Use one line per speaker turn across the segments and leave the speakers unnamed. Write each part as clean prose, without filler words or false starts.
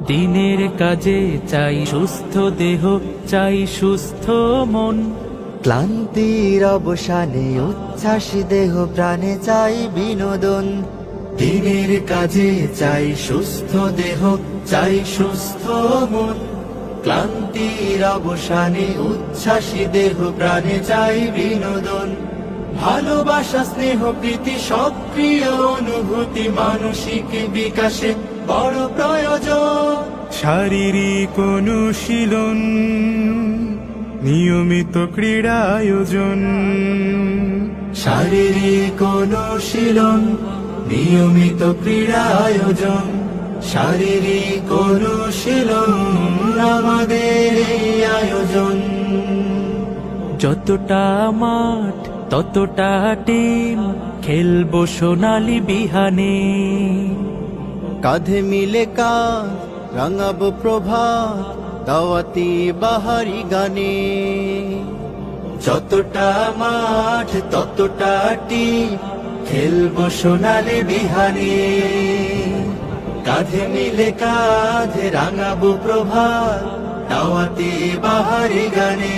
দিনের কাজে চাই সুস্থ দেহ, চাই সুস্থ মন।
ক্লান্তির অবসানে উচ্ছ্বাস দেহ প্রাণে চাই বিনোদন।
দিনের কাজে চাই সুস্থ দেহ, চাই সুস্থ মন। ক্লান্তির অবসানে উচ্ছ্বাসী দেহ প্রাণে চাই বিনোদন। ভালোবাসা, স্নেহ, প্রীতি, সক্রিয় অনুভূতি মানসিক বিকাশে বড় প্রয়োজন।
শারীরিক অনুশীলন, নিয়মিত ক্রীড়া আয়োজন।
শারীরিক অনুশীলন, নিয়মিত ক্রীড়া আয়োজন। শারীরিক অনুশীলন আমাদের এই আয়োজন। যতটা মাঠ ততটা টিম, খেলবো সোনালি বিহানে।
কাঁধে মিলে কাঁধ রাঙাবো প্রভাত, দাওয়াতি বাহারি গানে।
যতটা মাঠ ততটা টিম, খেলবো সোনালি বিহানে। কাঁধে মিলে কাঁধ রাঙাবো প্রভাত, দাওয়াতি বাহারি গানে।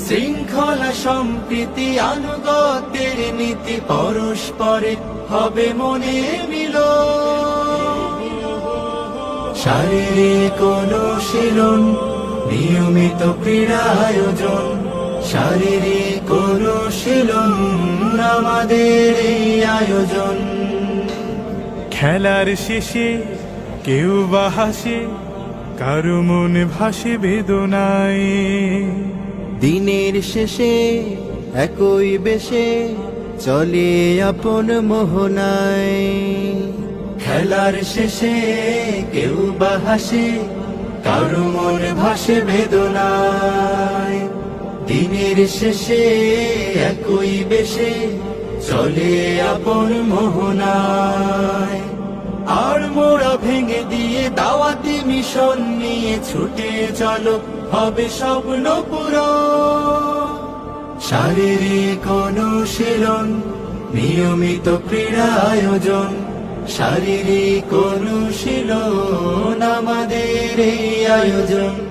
শৃঙ্খলা, সম্প্রীতি, আনুগত্যের নীতি, পরস্পরে হবে মনে মিল। শারীরিক অনুশীলন, নিয়মিত ক্রীড়া আয়োজন। শারীরিক অনুশীলন আমাদের এই আয়োজন।
খেলার শেষে কেউ বা হাসে, কারো মন ভাসে বেদনায়।
দিনের শেষে একই বেশে চলে আপন মোহনায়।
খেলার শেষে কেউ বা হাসে, কারো মন ভাসে বেদনায়। দিনের শেষে একই বেশে চলে আপন মোহনায়। আর মোড়া ভেঙে দিয়ে দাওয়াতি মিশন নিয়ে ছুটে চলো, হবে স্বপ্ন পূরণ। শারীরিক অনুশীলন, নিয়মিত ক্রীড়া আয়োজন। শারীরিক অনুশীলন আমাদের এই আয়োজন।